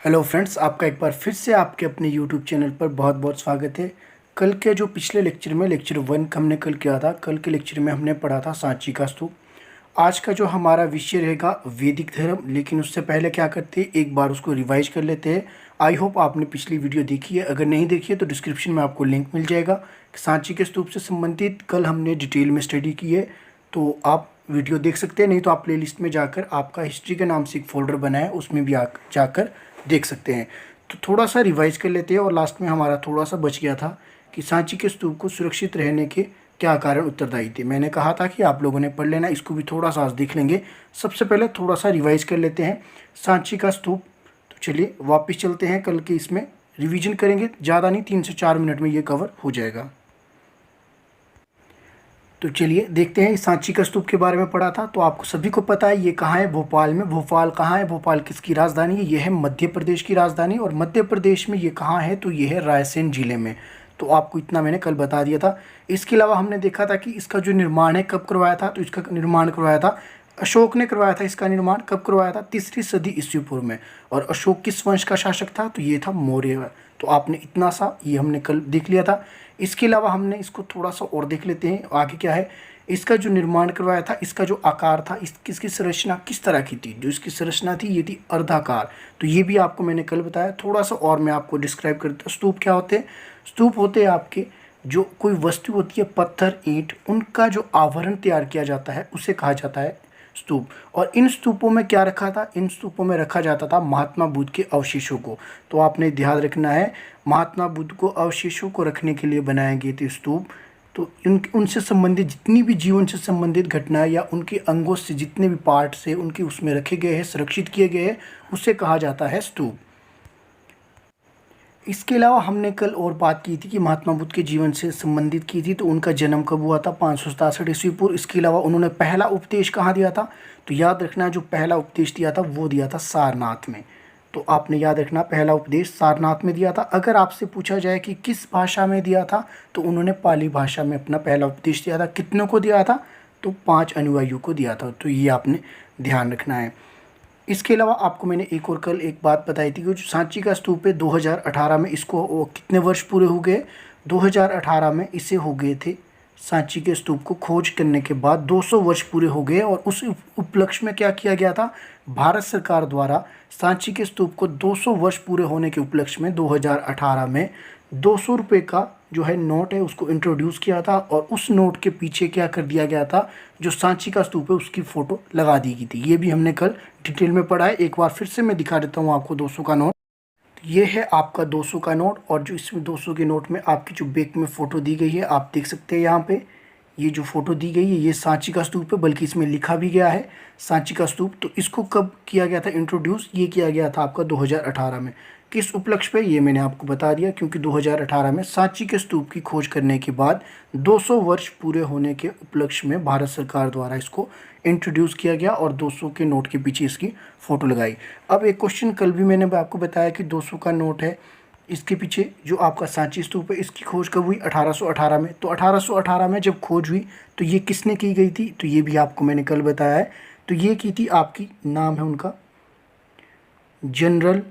Hello friends, आपका एक बार फिर से आपके अपने यूट्यूब चैनल पर बहुत बहुत स्वागत है। कल के जो पिछले लेक्चर में लेक्चर 1 का हमने कल किया था, कल के लेक्चर में हमने पढ़ा था सांची का स्तूप। आज का जो हमारा विषय रहेगा वैदिक धर्म, लेकिन उससे पहले क्या करते हैं, एक बार उसको रिवाइज कर लेते हैं। आई होप आपने पिछली वीडियो देखी है, अगर नहीं देखी है तो डिस्क्रिप्शन में आपको लिंक मिल जाएगा। सांची के स्तूप से संबंधित कल हमने डिटेल में स्टडी की है, तो आप वीडियो देख सकते हैं। नहीं तो आप प्लेलिस्ट में जाकर आपका हिस्ट्री के नाम से एक फ़ोल्डर बना है, उसमें भी जाकर देख सकते हैं। तो थोड़ा सा रिवाइज कर लेते हैं। और लास्ट में हमारा थोड़ा सा बच गया था कि सांची के स्तूप को सुरक्षित रहने के क्या कारण उत्तरदायी थे। मैंने कहा था कि आप लोगों ने पढ़ लेना, इसको भी थोड़ा सा आज देख लेंगे। सबसे पहले थोड़ा सा रिवाइज कर लेते हैं सांची का स्तूप। तो चलिए वापस चलते हैं, कल के इसमें रिवीजन करेंगे, ज़्यादा नहीं 3 से 4 मिनट में ये कवर हो जाएगा। तो चलिए देखते हैं, सांची का स्तूप के बारे में पढ़ा था तो आपको सभी को पता है ये कहाँ है, भोपाल में। भोपाल कहाँ है, भोपाल किसकी राजधानी है? ये है मध्य प्रदेश की राजधानी। और मध्य प्रदेश में ये कहाँ है, तो ये है रायसेन जिले में। तो आपको इतना मैंने कल बता दिया था। इसके अलावा हमने देखा था कि इसका जो निर्माण है कब करवाया था, तो इसका निर्माण करवाया था अशोक ने करवाया था। इसका निर्माण कब करवाया था? 3री सदी ईस्वी पूर्व में। और अशोक किस वंश का शासक था? तो ये था मौर्य। तो आपने इतना सा ये हमने कल देख लिया था। इसके अलावा हमने इसको थोड़ा सा और देख लेते हैं, आगे क्या है। इसका जो निर्माण करवाया था, इसका जो आकार था, इसकी संरचना किस तरह की थी? जो इसकी संरचना थी ये थी अर्धाकार। तो ये भी आपको मैंने कल बताया। थोड़ा सा और मैं आपको डिस्क्राइब करता हूँ। स्तूप क्या होते हैं? स्तूप होते हैं आपके जो कोई वस्तु होती है, पत्थर, ईंट, उनका जो आवरण तैयार किया जाता है उसे कहा जाता है स्तूप। और इन स्तूपों में क्या रखा था? इन स्तूपों में रखा जाता था महात्मा बुद्ध के अवशेषों को। तो आपने ध्यान रखना है, महात्मा बुद्ध को अवशेषों को रखने के लिए बनाए गए थे स्तूप। तो उनसे संबंधित जितनी भी जीवन से संबंधित घटनाएं या उनके अंगों से जितने भी पार्ट से उनके उसमें रखे गए हैं, संरक्षित किए गए हैं, उसे कहा जाता है स्तूप। इसके अलावा हमने कल और बात की थी कि महात्मा बुद्ध के जीवन से संबंधित की थी। तो उनका जन्म कब हुआ था? 567 ईस्वी पूर्व। इसके अलावा उन्होंने पहला उपदेश कहाँ दिया था? तो याद रखना, जो पहला उपदेश दिया था वो दिया था सारनाथ में। तो आपने याद रखना, पहला उपदेश सारनाथ में दिया था। अगर आपसे पूछा जाए कि किस भाषा में दिया था, तो उन्होंने पाली भाषा में अपना पहला उपदेश दिया था। कितनों को दिया था? तो 5 अनुयायियों को दिया था। तो ये आपने ध्यान रखना है। इसके अलावा आपको मैंने एक और कल एक बात बताई थी कि जो सांची का स्तूप है 2018 में, इसको कितने वर्ष पूरे हो गए? 2018 में इसे हो गए थे, सांची के स्तूप को खोज करने के बाद 200 वर्ष पूरे हो गए। और उस उपलक्ष्य में क्या किया गया था? भारत सरकार द्वारा सांची के स्तूप को 200 वर्ष पूरे होने के उपलक्ष्य में 2018 में 200 रुपये का जो है नोट है उसको इंट्रोड्यूस किया था। और उस नोट के पीछे क्या कर दिया गया था? जो सांची का स्तूप है उसकी फ़ोटो लगा दी गई थी। ये भी हमने कल डिटेल में पढ़ा है। एक बार फिर से मैं दिखा देता हूँ आपको 200 का नोट। ये है आपका 200 का नोट। और जो इसमें 200 के नोट में आपकी जो बैक में फ़ोटो दी गई है, आप देख सकते हैं यहाँ पे ये जो फ़ोटो दी गई है ये सांची का स्तूप है, बल्कि इसमें लिखा भी गया है सांची का स्तूप। तो इसको कब किया गया था इंट्रोड्यूस? ये किया गया था आपका 2018 में। किस उपलक्ष्य पे? ये मैंने आपको बता दिया, क्योंकि 2018 में सांची के स्तूप की खोज करने के बाद 200 वर्ष पूरे होने के उपलक्ष्य में भारत सरकार द्वारा इसको इंट्रोड्यूस किया गया और 200 के नोट के पीछे इसकी फ़ोटो लगाई। अब एक क्वेश्चन कल भी मैंने आपको बताया कि 200 का नोट है, इसके पीछे जो आपका सांची स्तूप है इसकी खोज कब हुई? 1818 में। तो 1818 में जब खोज हुई तो ये किसने की गई थी? तो ये भी आपको मैंने कल बताया है। तो ये की थी आपकी, नाम है उनका जनरल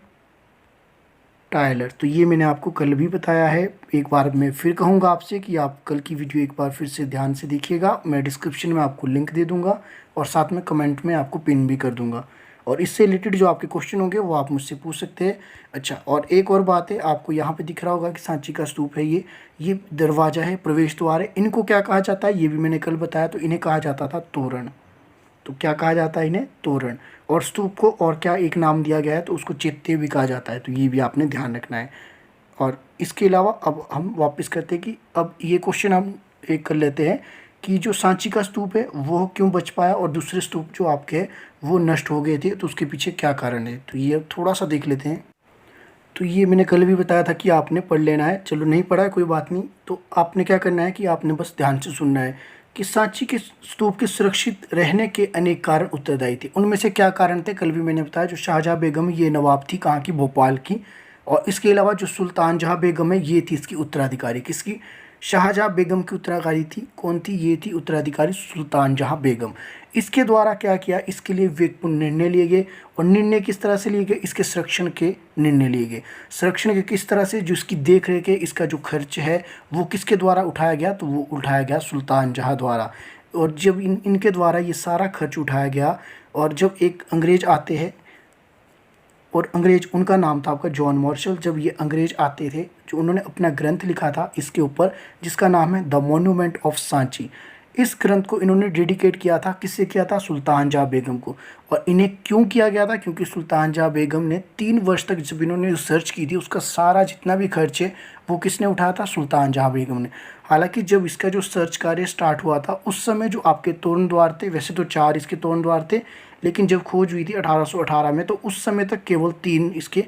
टायलर। तो ये मैंने आपको कल भी बताया है। एक बार मैं फिर कहूँगा आपसे कि आप कल की वीडियो एक बार फिर से ध्यान से देखिएगा। मैं डिस्क्रिप्शन में आपको लिंक दे दूँगा और साथ में कमेंट में आपको पिन भी कर दूँगा। और इससे रिलेटेड जो आपके क्वेश्चन होंगे वो आप मुझसे पूछ सकते हैं। अच्छा, और एक और बात है, आपको यहाँ पे दिख रहा होगा कि सांची का स्तूप है, ये दरवाज़ा है, प्रवेश द्वार है। इनको क्या कहा जाता है? ये भी मैंने कल बताया। तो इन्हें कहा जाता था तोरण। तो क्या कहा जाता है इन्हें? तोरण। और स्तूप को और क्या एक नाम दिया गया है? तो उसको चैत्य भी कहा जाता है। तो ये भी आपने ध्यान रखना है। और इसके अलावा अब हम वापस करते हैं कि अब ये क्वेश्चन हम एक कर लेते हैं कि जो सांची का स्तूप है वो क्यों बच पाया और दूसरे स्तूप जो आपके हैं वो नष्ट हो गए थे, तो उसके पीछे क्या कारण है? तो ये अब थोड़ा सा देख लेते हैं। तो ये मैंने कल भी बताया था कि आपने पढ़ लेना है। चलो नहीं पढ़ा है कोई बात नहीं, तो आपने क्या करना है कि आपने बस ध्यान से सुनना है कि सांची के स्तूप के सुरक्षित रहने के अनेक कारण उत्तरदायी थे। उनमें से क्या कारण थे? कल भी मैंने बताया, जो शाहजहाँ बेगम ये नवाब थी कहाँ की? भोपाल की। और इसके अलावा जो सुल्तान जहाँ बेगम है ये थी इसकी उत्तराधिकारी। किसकी? शाहजहाँ बेगम की उत्तराधिकारी थी, कौन थी? ये थी उत्तराधिकारी सुल्तान जहाँ बेगम। इसके द्वारा क्या किया, इसके लिए विवेकपूर्ण निर्णय लिए गए। और निर्णय किस तरह से लिए गए? इसके संरक्षण के निर्णय लिए गए। संरक्षण के किस तरह से? जो इसकी देख रेख है, इसका जो खर्च है वो किसके द्वारा उठाया गया? तो वो उठाया गया सुल्तान जहाँ द्वारा। और जब इनके द्वारा ये सारा खर्च उठाया गया, और जब एक अंग्रेज आते हैं, और अंग्रेज, उनका नाम था आपका जॉन मार्शल। जब ये अंग्रेज आते थे, जो उन्होंने अपना ग्रंथ लिखा था इसके ऊपर, जिसका नाम है द मॉन्यूमेंट ऑफ सांची। इस ग्रंथ को इन्होंने डेडिकेट किया था, किससे किया था? सुल्तान जहाँ बेगम को। और इन्हें क्यों किया गया था? क्योंकि सुल्तान जहाँ बेगम ने 3 वर्ष तक जब इन्होंने रिसर्च की थी, उसका सारा जितना भी खर्च है वो किसने उठाया था? सुल्तान जहाँ बेगम ने। हालांकि जब इसका जो सर्च कार्य स्टार्ट हुआ था, उस समय जो आपके तोरण द्वार थे, वैसे तो 4 इसके तोरण द्वार थे, लेकिन जब खोज हुई थी 1818 में, तो उस समय तक केवल 3 इसके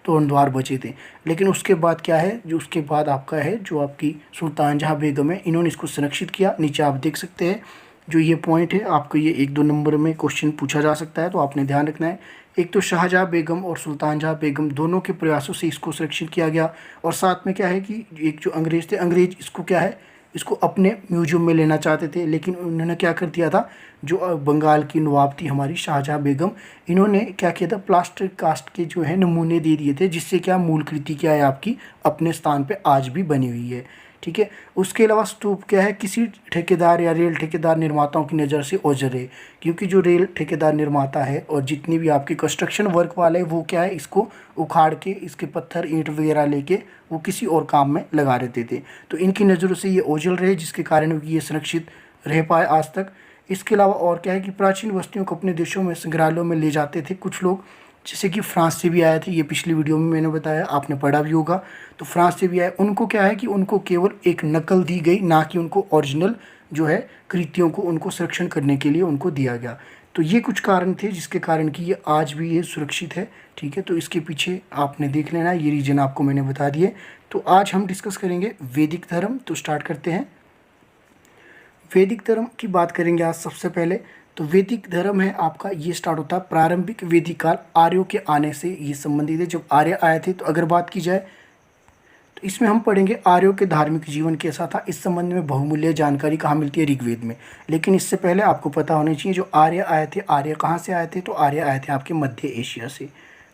तोरण द्वार बचे थे। लेकिन उसके बाद क्या है, जो उसके बाद आपका है, जो आपकी सुल्तान जहाँ बेगम है, इन्होंने इसको संरक्षित किया। नीचे आप देख सकते हैं जो ये पॉइंट है, आपको ये 1-2 नंबर में क्वेश्चन पूछा जा सकता है, तो आपने ध्यान रखना है। एक तो शाहजहाँ बेगम और सुल्तान जहाँ बेगम दोनों के प्रयासों से इसको सुरक्षित किया गया। और साथ में क्या है कि एक जो अंग्रेज थे, अंग्रेज इसको क्या है, इसको अपने म्यूजियम में लेना चाहते थे, लेकिन उन्होंने क्या कर दिया था, जो बंगाल की नवाब थी हमारी शाहजहाँ बेगम, इन्होंने क्या किया था, प्लास्टर कास्ट के जो है नमूने दे दिए थे, जिससे क्या मूल कृति क्या है आपकी अपने स्थान पे आज भी बनी हुई है। ठीक है। उसके अलावा स्तूप क्या है, किसी ठेकेदार या रेल ठेकेदार निर्माताओं की नज़र से ओझल है, क्योंकि जो रेल ठेकेदार निर्माता है और जितनी भी आपके कंस्ट्रक्शन वर्क वाले, वो क्या है, इसको उखाड़ के इसके पत्थर ईंट वगैरह लेके वो किसी और काम में लगा देते थे, तो इनकी नज़रों से ये ओझल रहे, जिसके कारण ये सुरक्षित रह पाए आज तक। इसके अलावा और क्या है कि प्राचीन वस्तुओं को अपने देशों में संग्रहालयों में ले जाते थे कुछ लोग, जैसे कि फ्रांस से भी आए थे, ये पिछली वीडियो में मैंने बताया, आपने पढ़ा भी होगा। तो फ्रांस से भी आए, उनको क्या है कि उनको केवल एक नकल दी गई, ना कि उनको ओरिजिनल जो है कृतियों को उनको संरक्षण करने के लिए उनको दिया गया। तो ये कुछ कारण थे जिसके कारण कि ये आज भी ये सुरक्षित है। ठीक है, तो इसके पीछे आपने देख लेना, ये रीजन आपको मैंने बता दिए। तो आज हम डिस्कस करेंगे वैदिक धर्म। तो स्टार्ट करते हैं। वैदिक धर्म की बात करेंगे आज सबसे पहले। तो वैदिक धर्म है आपका, ये स्टार्ट होता है प्रारंभिक वैदिक काल, आर्यों के आने से ये संबंधित है। जब आर्य आए थे, तो अगर बात की जाए तो इसमें हम पढ़ेंगे आर्यों के धार्मिक जीवन कैसा था। इस संबंध में बहुमूल्य जानकारी कहाँ मिलती है? ऋग्वेद में। लेकिन इससे पहले आपको पता होना चाहिए, जो आर्य आए थे, आर्य कहाँ से आए थे? तो आर्य आए थे आपके मध्य एशिया से।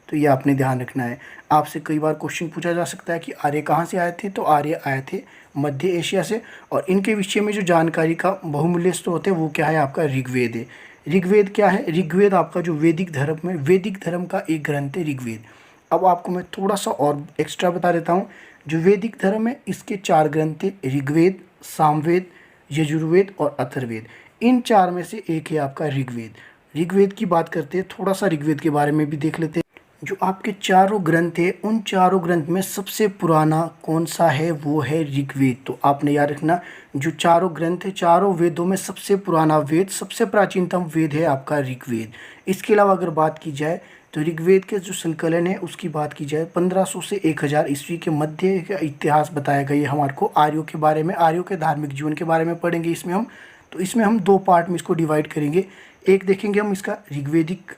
तो ये आपने ध्यान रखना है। आपसे कई बार क्वेश्चन पूछा जा सकता है कि आर्य कहाँ से आए थे? तो आर्य आए थे मध्य एशिया से। और इनके विषय में जो जानकारी का बहुमूल्य स्रोत है वो क्या है? आपका ऋग्वेद है। ऋग्वेद क्या है? ऋग्वेद आपका जो वैदिक धर्म में, वैदिक धर्म का एक ग्रंथ है ऋग्वेद। अब आपको मैं थोड़ा सा और एक्स्ट्रा बता देता हूँ। जो वैदिक धर्म है, इसके 4 ग्रंथ है, ऋग्वेद, सामवेद, यजुर्वेद और अथर्ववेद। इन 4 में से एक है आपका ऋग्वेद। ऋग्वेद की बात करते हैं, थोड़ा सा ऋग्वेद के बारे में भी देख लेते हैं। जो आपके चारों ग्रंथ है, उन चारों ग्रंथ में सबसे पुराना कौन सा है? वो है ऋग्वेद। तो आपने याद रखना, जो चारों ग्रंथ है, चारों वेदों में सबसे पुराना वेद, सबसे प्राचीनतम वेद है आपका ऋग्वेद। इसके अलावा अगर बात की जाए तो ऋग्वेद के जो संकलन है उसकी बात की जाए, 1500 से 1000 ईस्वी के मध्य का इतिहास बताया गया है हमारे को। आर्यों के बारे में, आर्यों के धार्मिक जीवन के बारे में पढ़ेंगे इसमें हम। तो इसमें हम 2 पार्ट में इसको डिवाइड करेंगे। एक देखेंगे हम इसका ऋग्वेदिक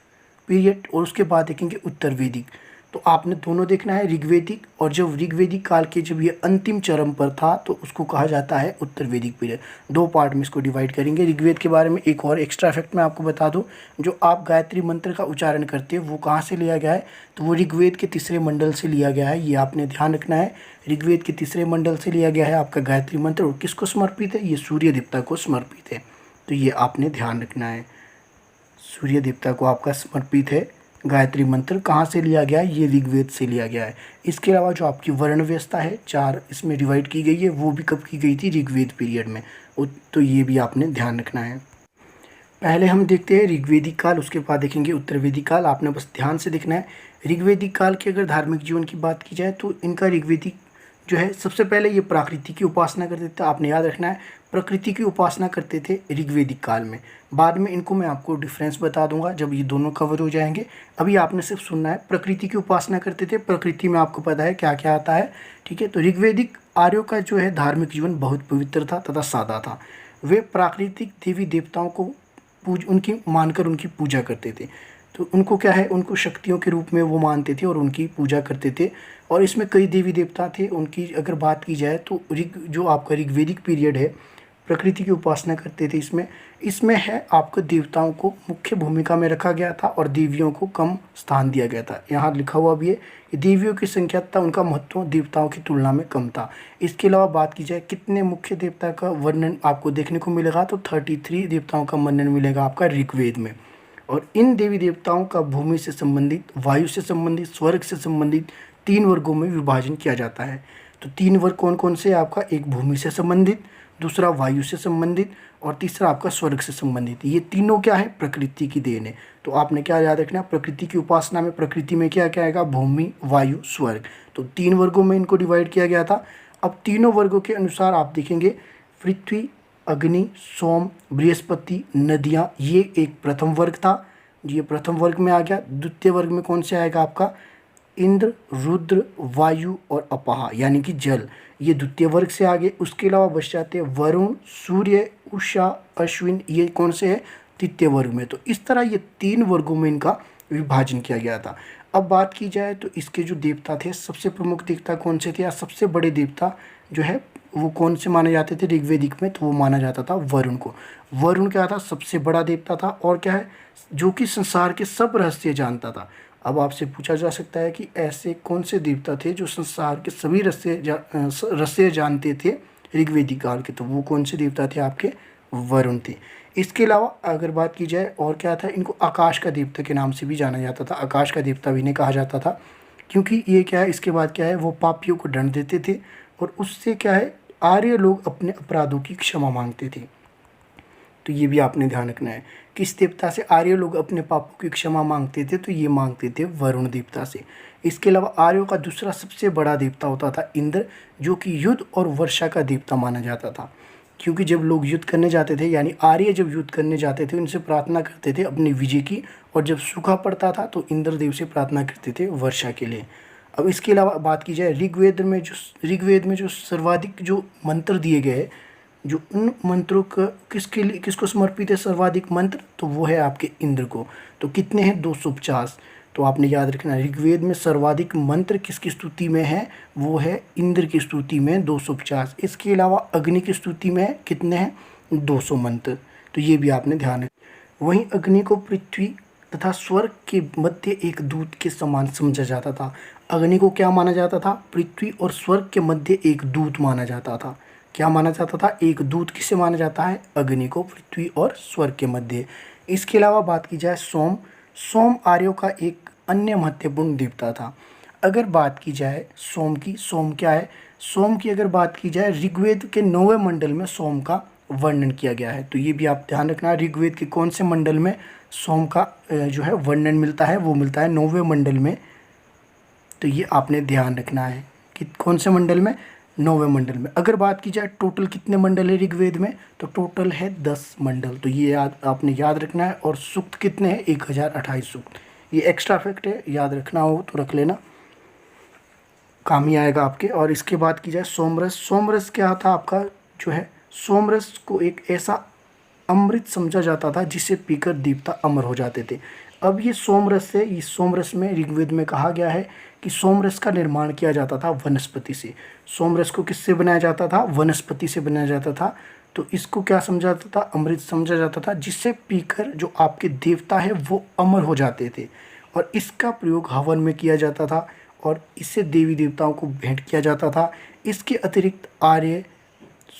पीरियड, और उसके बाद देखेंगे उत्तर वैदिक। तो आपने दोनों देखना है, ऋग्वेदिक, और जब ऋग्वेदिक काल के जब ये अंतिम चरम पर था तो उसको कहा जाता है उत्तर वैदिक पीरियड। 2 पार्ट में इसको डिवाइड करेंगे। ऋग्वेद के बारे में एक और एक्स्ट्रा फैक्ट मैं आपको बता दूं, जो आप गायत्री मंत्र का उच्चारण करते हो वो कहाँ से लिया गया है? तो वो ऋग्वेद के 3रे मंडल से लिया गया है। ये आपने ध्यान रखना है, ऋग्वेद के 3रे मंडल से लिया गया है आपका गायत्री मंत्र। और किसको समर्पित है? ये सूर्य देवता को समर्पित है। तो ये आपने ध्यान रखना है, सूर्य देवता को आपका समर्पित है गायत्री मंत्र। कहाँ से लिया गया है? ये ऋग्वेद से लिया गया है। इसके अलावा जो आपकी वर्ण व्यवस्था है 4 इसमें डिवाइड की गई है, वो भी कब की गई थी? ऋग्वेद पीरियड में। तो ये भी आपने ध्यान रखना है। पहले हम देखते हैं ऋग्वेदिक काल, उसके बाद देखेंगे उत्तर वैदिक काल। आपने बस ध्यान से देखना है। ऋग्वेदिक काल की अगर धार्मिक जीवन की बात की जाए तो इनका ऋग्वेदिक जो है, सबसे पहले ये प्रकृति की उपासना करते थे। आपने याद रखना है, प्रकृति की उपासना करते थे ऋग्वेदिक काल में। बाद में इनको मैं आपको डिफरेंस बता दूंगा जब ये दोनों कवर हो जाएंगे। अभी आपने सिर्फ सुनना है, प्रकृति की उपासना करते थे। प्रकृति में आपको पता है क्या क्या आता है। ठीक है, तो ऋग्वेदिक आर्यों का जो है धार्मिक जीवन बहुत पवित्र था तथा सादा था। वे प्राकृतिक देवी देवताओं को उनकी मानकर उनकी पूजा करते थे। तो उनको क्या है, उनको शक्तियों के रूप में वो मानते थे और उनकी पूजा करते थे। और इसमें कई देवी देवता थे। उनकी अगर बात की जाए तो जो आपका ऋग्वेदिक पीरियड है, प्रकृति की उपासना करते थे। इसमें इसमें है आपको देवताओं को मुख्य भूमिका में रखा गया था और देवियों को कम स्थान दिया गया था। यहाँ लिखा हुआ भी है कि देवियों की संख्या तथा उनका महत्व देवताओं की तुलना में कम था। इसके अलावा बात की जाए कितने मुख्य देवता का वर्णन आपको देखने को मिलेगा, तो 33 देवताओं का वर्णन मिलेगा आपका ऋग्वेद में। और इन देवी देवताओं का भूमि से संबंधित, वायु से संबंधित, स्वर्ग से संबंधित 3 वर्गों में विभाजन किया जाता है। तो 3 वर्ग कौन कौन से आपका, एक भूमि से संबंधित, दूसरा वायु से संबंधित और तीसरा आपका स्वर्ग से संबंधित। ये तीनों क्या है, प्रकृति की देन है। तो आपने क्या याद रखना, प्रकृति की उपासना में प्रकृति में क्या क्या आएगा, भूमि, वायु, स्वर्ग। तो 3 वर्गों में इनको डिवाइड किया गया था। अब तीनों वर्गों के अनुसार आप देखेंगे, पृथ्वी, अग्नि, सोम, बृहस्पति, नदियाँ, ये एक प्रथम वर्ग था, ये प्रथम वर्ग में आ गया। द्वितीय वर्ग में कौन से आएगा आपका, इंद्र, रुद्र, वायु और अपाह यानी कि जल, ये द्वितीय वर्ग से आगे। उसके अलावा बच जाते हैं वरुण, सूर्य, उषा, अश्विन, ये कौन से है, तृतीय वर्ग में। तो इस तरह ये 3 वर्गों में इनका विभाजन किया गया था। अब बात की जाए तो इसके जो देवता थे, सबसे प्रमुख देवता कौन से थे या सबसे बड़े देवता जो है वो कौन से माने जाते थे ऋग्वेदिक में, तो वो माना जाता था वरुण को। वरुण क्या था, सबसे बड़ा देवता था और क्या है, जो कि संसार के सब रहस्य जानता था। अब आपसे पूछा जा सकता है कि ऐसे कौन से देवता थे जो संसार के सभी रहस्य जानते थे ऋग्वेदिक काल के, तो वो कौन से देवता थे आपके, वरुण थे। इसके अलावा अगर बात की जाए और क्या था, इनको आकाश का देवता के नाम से भी जाना जाता था, आकाश का देवता भी इन्हें कहा जाता था। क्योंकि ये क्या है, इसके बाद क्या है, वो पापियों को दंड देते थे और उससे क्या है, आर्य लोग अपने अपराधों की क्षमा मांगते थे। तो ये भी आपने ध्यान रखना है, किस देवता से आर्य लोग अपने पापों की क्षमा मांगते थे, तो ये मांगते थे वरुण देवता से। इसके अलावा आर्यों का दूसरा सबसे बड़ा देवता होता था इंद्र, जो कि युद्ध और वर्षा का देवता माना जाता था। क्योंकि जब लोग युद्ध करने जाते थे, यानी आर्य जब युद्ध करने जाते थे, उनसे प्रार्थना करते थे अपनी विजय की, और जब सूखा पड़ता था तो इंद्रदेव से प्रार्थना करते थे वर्षा के लिए। अब इसके अलावा बात की जाए ऋग्वेद में जो सर्वाधिक जो मंत्र दिए गए, जो उन मंत्रों का किसके लिए, किसको समर्पित है सर्वाधिक मंत्र, तो वो है आपके इंद्र को। तो कितने हैं, 250। तो आपने याद रखना, ऋग्वेद में सर्वाधिक मंत्र किसकी स्तुति में है, वो है इंद्र की स्तुति में 250। इसके अलावा अग्नि की स्तुति में कितने हैं, 200 मंत्र। तो ये भी आपने ध्यान रखना। वहीं अग्नि को पृथ्वी तथा स्वर्ग के मध्य एक दूत के समान समझा जाता था। अग्नि को क्या माना जाता था, पृथ्वी और स्वर्ग के मध्य एक दूत माना जाता था। क्या माना जाता था, एक दूत किसे माना जाता है, अग्नि को, पृथ्वी और स्वर्ग के मध्य। इसके अलावा बात की जाए सोम आर्यों का एक अन्य महत्वपूर्ण देवता था। अगर बात की जाए सोम क्या है, सोम की अगर बात की जाए, ऋग्वेद के 9वें मंडल में सोम का वर्णन किया गया है। तो ये भी आप ध्यान रखना, ऋग्वेद के कौन से मंडल में सोम का जो है वर्णन मिलता है, वो मिलता है 9वें मंडल में। तो ये आपने ध्यान रखना है कि कौन से मंडल में, 9वें मंडल में। अगर बात की जाए टोटल कितने मंडल है ऋग्वेद में, तो टोटल है 10 मंडल। तो ये आपने याद रखना है। और सूक्त कितने हैं, 1028 सूक्त। ये एक्स्ट्रा फैक्ट है, याद रखना हो तो रख लेना, काम ही आएगा आपके। और इसके बाद की जाए सोमरस क्या था आपका, जो है सोमरस को एक ऐसा अमृत समझा जाता था जिसे पीकर देवता अमर हो जाते थे। अब ये सोमरस में ऋग्वेद में कहा गया है कि सोमरस का निर्माण किया जाता था वनस्पति से। सोमरस को किससे बनाया जाता था, वनस्पति से बनाया जाता था। तो इसको क्या समझा जाता था, अमृत समझा जाता था, जिससे पीकर जो आपके देवता है वो अमर हो जाते थे। और इसका प्रयोग हवन में किया जाता था और इससे देवी देवताओं को भेंट किया जाता था। इसके अतिरिक्त आर्य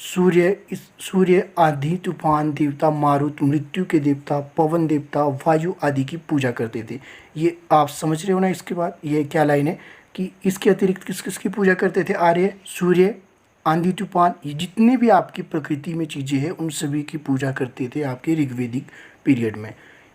सूर्य, आंधी तूफान देवता, मारुत मृत्यु के देवता, पवन देवता, वायु आदि की पूजा करते थे। ये आप समझ रहे हो ना। इसके बाद ये क्या लाइन है कि इसके अतिरिक्त किस किस की पूजा करते थे, आर्य, सूर्य, आंधी तूफान, ये जितने भी आपकी प्रकृति में चीज़ें हैं उन सभी की पूजा करते थे आपके ऋग्वेदिक पीरियड में।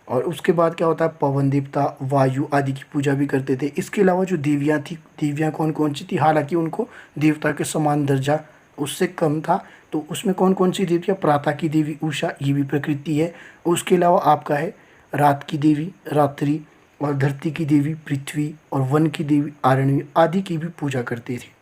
और उसके बाद क्या होता है, पवन देवता, वायु आदि की पूजा भी करते थे। इसके अलावा जो देवियाँ थी, देवियाँ कौन कौन सी थी, हालांकि उनको देवता के समान दर्जा उससे कम था। तो उसमें कौन कौन सी देवियाँ, प्रातः की देवी उषा, ये भी प्रकृति है। उसके अलावा आपका है रात की देवी रात्रि, और धरती की देवी पृथ्वी, और वन की देवी आरण्य आदि की भी पूजा करते थे।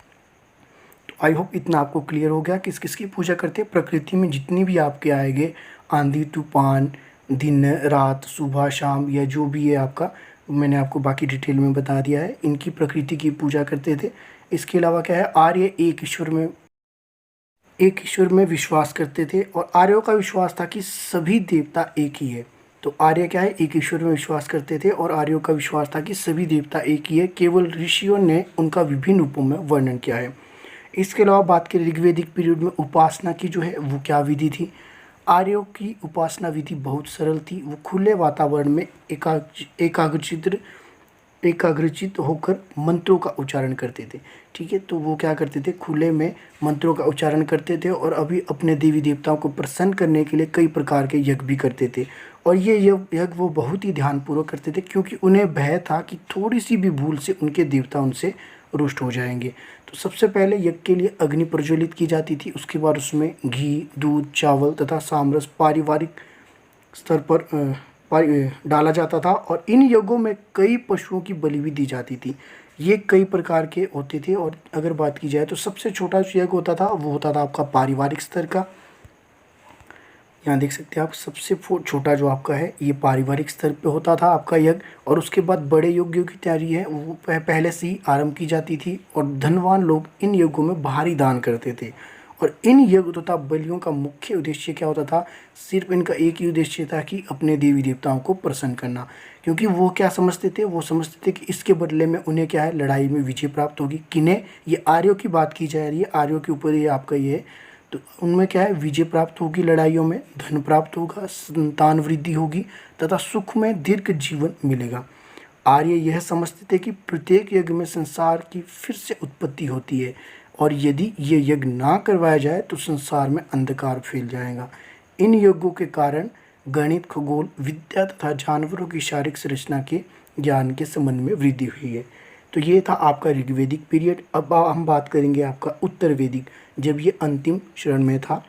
तो आई होप इतना आपको क्लियर हो गया किस किस की पूजा करते हैं। प्रकृति में जितनी भी आपके आएंगे, आंधी तूफान, दिन रात सुबह शाम या जो भी है आपका, मैंने आपको बाकी डिटेल में बता दिया है, इनकी प्रकृति की पूजा करते थे। इसके अलावा क्या है, आर्य एक ईश्वर में विश्वास करते थे और आर्यों का विश्वास था कि सभी देवता एक ही है। तो आर्य क्या है, एक ईश्वर में विश्वास करते थे और आर्यों का विश्वास था कि सभी देवता एक ही है, केवल ऋषियों ने उनका विभिन्न रूपों में वर्णन किया है। इसके अलावा बात करें ऋग्वेदिक पीरियड में उपासना की जो है वो क्या विधि थी। आर्यों की उपासना विधि बहुत सरल थी। वो खुले वातावरण में एकाग्रचित होकर मंत्रों का उच्चारण करते थे। ठीक है, तो वो क्या करते थे, खुले में मंत्रों का उच्चारण करते थे और अभी अपने देवी देवताओं को प्रसन्न करने के लिए कई प्रकार के यज्ञ भी करते थे। और ये यज्ञ वो बहुत ही ध्यानपूर्वक करते थे, क्योंकि उन्हें भय था कि थोड़ी सी भी भूल से उनके देवता उनसे रुष्ट हो जाएंगे। तो सबसे पहले यज्ञ के लिए अग्नि प्रज्वलित की जाती थी। उसके बाद उसमें घी, दूध, चावल तथा सामरस पारिवारिक स्तर पर डाला जाता था और इन यज्ञों में कई पशुओं की बलि भी दी जाती थी। ये कई प्रकार के होते थे और अगर बात की जाए तो सबसे छोटा जो यज्ञ होता था वो होता था आपका पारिवारिक स्तर का। यहाँ देख सकते हैं आप, सबसे छोटा जो आपका है ये पारिवारिक स्तर पे होता था आपका यज्ञ। और उसके बाद बड़े यज्ञों की तैयारी है वो पहले से ही आरंभ की जाती थी और धनवान लोग इन यज्ञों में भारी दान करते थे। और इन यज्ञ तथा बलियों का मुख्य उद्देश्य क्या होता था, सिर्फ इनका एक ही उद्देश्य था कि अपने देवी देवताओं को प्रसन्न करना। क्योंकि वो क्या समझते थे, वो समझते थे कि इसके बदले में उन्हें क्या है, लड़ाई में विजय प्राप्त होगी। किन्हें, ये आर्यों की बात की जा रही है, आर्यों के ऊपर ये आपका ये है। तो उनमें क्या है, विजय प्राप्त होगी लड़ाइयों में, धन प्राप्त होगा, संतान वृद्धि होगी तथा सुख में दीर्घ जीवन मिलेगा। आर्य यह समझते थे कि प्रत्येक यज्ञ में संसार की फिर से उत्पत्ति होती है और यदि ये यज्ञ ना करवाया जाए तो संसार में अंधकार फैल जाएगा। इन यज्ञों के कारण गणित, खगोल विद्या तथा जानवरों की शारीरिक संरचना के ज्ञान के संबंध में वृद्धि हुई है। तो ये था आपका ऋग्वेदिक पीरियड। अब हम बात करेंगे आपका उत्तर वैदिक, जब ये अंतिम चरण में था।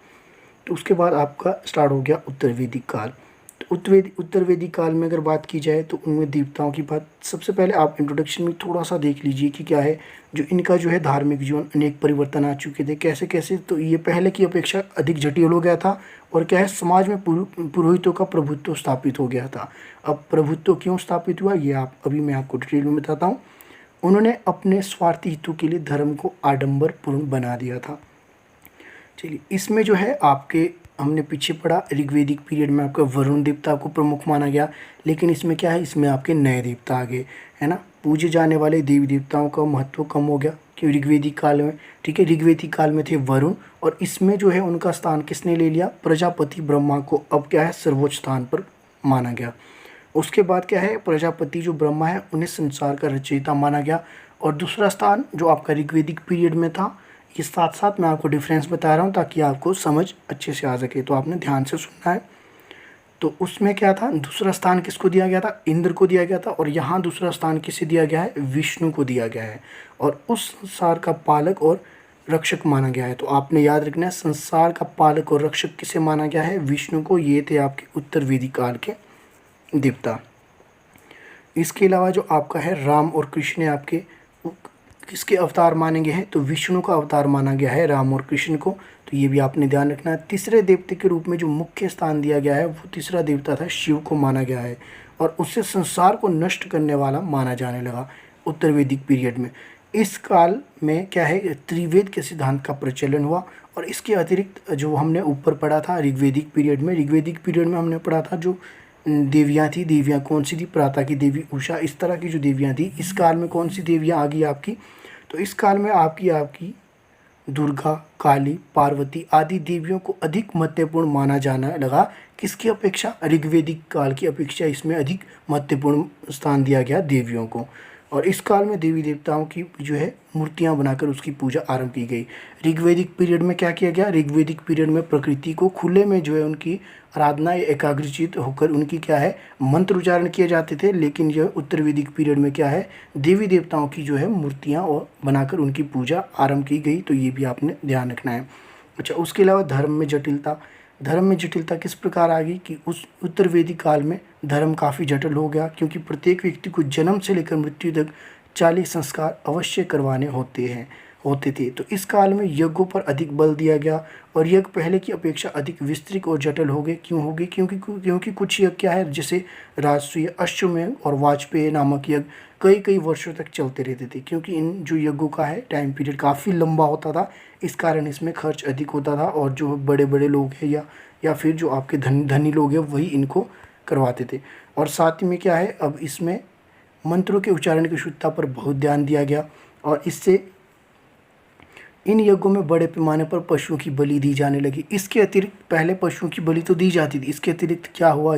तो उसके बाद आपका स्टार्ट हो गया उत्तर वैदिक काल। तो उत्तर वैदिक काल में अगर बात की जाए तो उनमें देवताओं की बात, सबसे पहले आप इंट्रोडक्शन में थोड़ा सा देख लीजिए कि क्या है, जो इनका जो है धार्मिक जीवन अनेक परिवर्तन आ चुके थे। कैसे कैसे, तो ये पहले की अपेक्षा अधिक जटिल हो गया था और क्या है, समाज में पुरोहितों का प्रभुत्व स्थापित हो गया था। अब प्रभुत्व क्यों स्थापित हुआ ये अभी मैं आपको डिटेल में बताता हूँ। उन्होंने अपने स्वार्थी हितों के लिए धर्म को आडंबरपूर्ण बना दिया था। चलिए, इसमें जो है आपके, हमने पीछे पढ़ा ऋग्वेदिक पीरियड में आपका वरुण देवता को प्रमुख माना गया, लेकिन इसमें क्या है, इसमें आपके नए देवता आ गए, है ना। पूजे जाने वाले देवी देवताओं का महत्व कम हो गया कि ऋग्वेदिक काल में। ठीक है, ऋग्वेदिक काल में थे वरुण और इसमें जो है उनका स्थान किसने ले लिया, प्रजापति ब्रह्मा को अब क्या है सर्वोच्च स्थान पर माना गया। उसके बाद क्या है, प्रजापति जो ब्रह्मा है उन्हें संसार का रचयिता माना गया। और दूसरा स्थान जो आपका ऋग्वेदिक पीरियड में था, ये साथ साथ मैं आपको डिफरेंस बता रहा हूँ ताकि आपको समझ अच्छे से आ सके, तो आपने ध्यान से सुनना है। तो उसमें क्या था, दूसरा स्थान किसको दिया गया था, इंद्र को दिया गया था। और यहाँ दूसरा स्थान किसे दिया गया है, विष्णु को दिया गया है और उस संसार का पालक और रक्षक माना गया है। तो आपने याद रखना है, संसार का पालक और रक्षक किसे माना गया है, विष्णु को। ये थे आपके उत्तर वैदिक काल के देवता। इसके अलावा जो आपका है राम और कृष्ण आपके किसके अवतार माने गए हैं, तो विष्णु का अवतार माना गया है राम और कृष्ण को। तो ये भी आपने ध्यान रखना है। तीसरे देवते के रूप में जो मुख्य स्थान दिया गया है वो तीसरा देवता था शिव को माना गया है और उससे संसार को नष्ट करने वाला माना जाने लगा उत्तर वैदिक पीरियड में। इस काल में क्या है, त्रिवेद के सिद्धांत का प्रचलन हुआ। और इसके अतिरिक्त जो हमने ऊपर पढ़ा था ऋग्वेदिक पीरियड में हमने पढ़ा था जो देवियाँ थी, देवियाँ कौन सी थी, प्रातः की देवी उषा, इस तरह की जो देवियाँ थी। इस काल में कौन सी देवियाँ आ गई आपकी, तो इस काल में आपकी दुर्गा, काली, पार्वती आदि देवियों को अधिक महत्वपूर्ण माना जाना लगा। किसकी अपेक्षा, ऋग्वेदिक काल की अपेक्षा इसमें अधिक महत्वपूर्ण स्थान दिया गया देवियों को। और इस काल में देवी देवताओं की जो है मूर्तियां बनाकर उसकी पूजा आरंभ की गई। ऋग्वेदिक पीरियड में क्या किया गया, ऋग्वेदिक पीरियड में प्रकृति को खुले में जो है उनकी आराधना एकाग्रचित होकर उनकी क्या है मंत्र उच्चारण किए जाते थे। लेकिन जो उत्तर वैदिक पीरियड में क्या है, देवी देवताओं की जो है मूर्तियाँ और बनाकर उनकी पूजा आरंभ की गई। तो ये भी आपने ध्यान रखना है। अच्छा, उसके अलावा धर्म में जटिलता किस प्रकार आ गई कि उस उत्तर वैदिक काल में धर्म काफ़ी जटिल हो गया, क्योंकि प्रत्येक व्यक्ति को जन्म से लेकर मृत्यु तक 40 संस्कार अवश्य करवाने होते हैं। होते थे। तो इस काल में यज्ञों पर अधिक बल दिया गया और यज्ञ पहले की अपेक्षा अधिक विस्तृत और जटिल हो गए। क्यों हो गए? क्योंकि कुछ यज्ञ क्या है, जैसे राजसूय, अश्वमेध और वाजपेयी नामक यज्ञ कई कई वर्षों तक चलते रहते थे। क्योंकि इन जो यज्ञों का है टाइम पीरियड काफ़ी लंबा होता था, इस कारण इसमें खर्च अधिक होता था और जो बड़े बड़े लोग हैं या फिर जो आपके धनी लोग हैं वही इनको करवाते थे। और साथ ही में क्या है, अब इसमें मंत्रों के उच्चारण की शुद्धता पर बहुत ध्यान दिया गया और इससे इन यज्ञों में बड़े पैमाने पर पशुओं की बलि दी जाने लगी। इसके अतिरिक्त पहले पशुओं की बलि तो दी जाती थी, इसके अतिरिक्त क्या हुआ,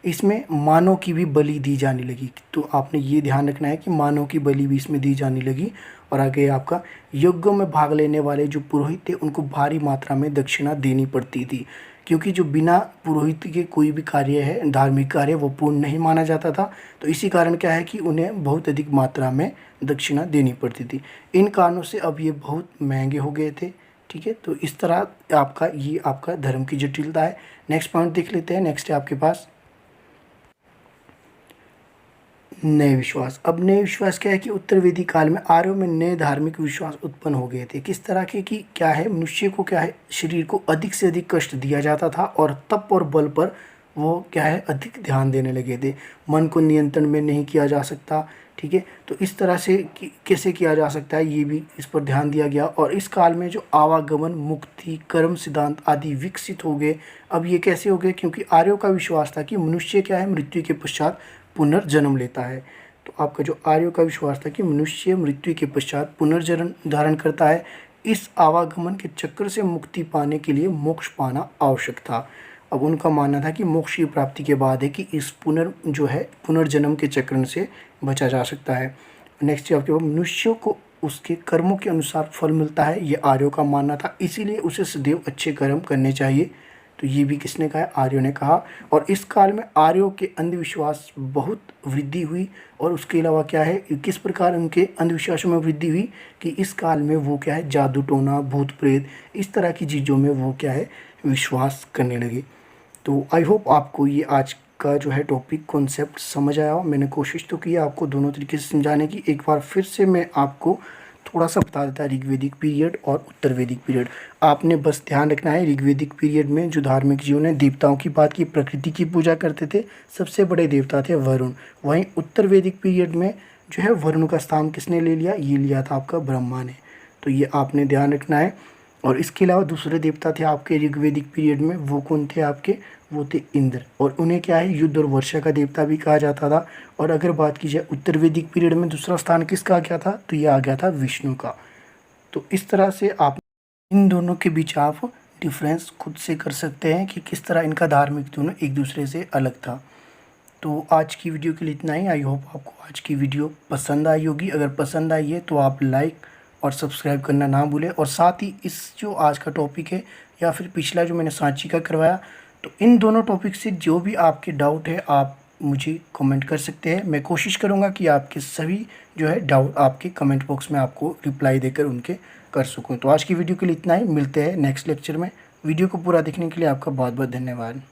इसमें मानव की भी बलि दी जाने लगी। तो आपने ये ध्यान रखना है कि मानव की बलि भी इसमें दी जाने लगी। और आगे आपका यज्ञों में भाग लेने वाले जो पुरोहित थे उनको भारी मात्रा में दक्षिणा देनी पड़ती थी, क्योंकि जो बिना पुरोहित के कोई भी कार्य है, धार्मिक कार्य, वो पूर्ण नहीं माना जाता था। तो इसी कारण क्या है कि उन्हें बहुत अधिक मात्रा में दक्षिणा देनी पड़ती थी। इन कारणों से अब ये बहुत महंगे हो गए थे। ठीक है, तो इस तरह ये आपका धर्म की जटिलता है। नेक्स्ट पॉइंट देख लेते हैं। नेक्स्ट है आपके पास नए विश्वास। अब नए विश्वास क्या है कि उत्तर वेदी काल में आर्यों में नए धार्मिक विश्वास उत्पन्न हो गए थे। किस तरह के? कि क्या है, मनुष्य को क्या है, शरीर को अधिक से अधिक कष्ट दिया जाता था और तप और बल पर वो क्या है, अधिक ध्यान देने लगे थे। मन को नियंत्रण में नहीं किया जा सकता। ठीक है, तो इस तरह से कैसे किया जा सकता है, ये भी इस पर ध्यान दिया गया। और इस काल में जो आवागमन, मुक्ति, कर्म सिद्धांत आदि विकसित हो गए। अब ये कैसे हो गए? क्योंकि आर्यों का विश्वास था कि मनुष्य क्या है, मृत्यु के पश्चात पुनर्जन्म लेता है। तो आपका जो आर्यों का विश्वास था कि मनुष्य मृत्यु के पश्चात पुनर्जन्म धारण करता है। इस आवागमन के चक्र से मुक्ति पाने के लिए मोक्ष पाना आवश्यक था। अब उनका मानना था कि मोक्ष की प्राप्ति के बाद है कि इस पुनर्जन्म के चक्र से बचा जा सकता है। नेक्स्ट आपके पास मनुष्यों को उसके कर्मों के अनुसार फल मिलता है, ये आर्यों का मानना था। इसीलिए उसे सदैव अच्छे कर्म करने चाहिए। तो ये भी किसने कहा? आर्यों ने कहा। और इस काल में आर्यों के अंधविश्वास बहुत वृद्धि हुई। और उसके अलावा क्या है, किस प्रकार उनके अंधविश्वासों में वृद्धि हुई कि इस काल में वो क्या है, जादू टोना, भूत प्रेत, इस तरह की चीज़ों में वो क्या है, विश्वास करने लगे। तो आई होप आपको ये आज का जो है टॉपिक कॉन्सेप्ट समझ आया हो। मैंने कोशिश तो की आपको दोनों तरीके से समझाने की। एक बार फिर से मैं आपको थोड़ा सा बता देता है ऋग्वेदिक पीरियड और उत्तर वैदिक पीरियड। आपने बस ध्यान रखना है, ऋग्वेदिक पीरियड में जो धार्मिक जीवन है, देवताओं की बात की, प्रकृति की पूजा करते थे, सबसे बड़े देवता थे वरुण। वहीं उत्तर वैदिक पीरियड में जो है वरुण का स्थान किसने ले लिया? ये लिया था आपका ब्रह्मा ने। तो ये आपने ध्यान रखना है। और इसके अलावा दूसरे देवता थे आपके ऋग्वेदिक पीरियड में, वो कौन थे आपके? वो थे इंद्र। और उन्हें क्या है, युद्ध और वर्षा का देवता भी कहा जाता था। और अगर बात की जाए उत्तर वैदिक पीरियड में दूसरा स्थान किसका आ गया था? तो ये आ गया था विष्णु का। तो इस तरह से आप इन दोनों के बीच आप डिफरेंस खुद से कर सकते हैं कि किस तरह इनका धार्मिक दोनों एक दूसरे से अलग था। तो आज की वीडियो के लिए इतना ही। आई होप आपको आज की वीडियो पसंद आई होगी। अगर पसंद आई है तो आप लाइक और सब्सक्राइब करना ना भूलें। और साथ ही इस जो आज का टॉपिक है या फिर पिछला जो मैंने सांची का करवाया, तो इन दोनों टॉपिक से जो भी आपके डाउट है आप मुझे कमेंट कर सकते हैं। मैं कोशिश करूंगा कि आपके सभी जो है डाउट आपके कमेंट बॉक्स में आपको रिप्लाई देकर उनके कर सकूं। तो आज की वीडियो के लिए इतना ही। मिलते हैं नेक्स्ट लेक्चर में। वीडियो को पूरा देखने के लिए आपका बहुत बहुत धन्यवाद।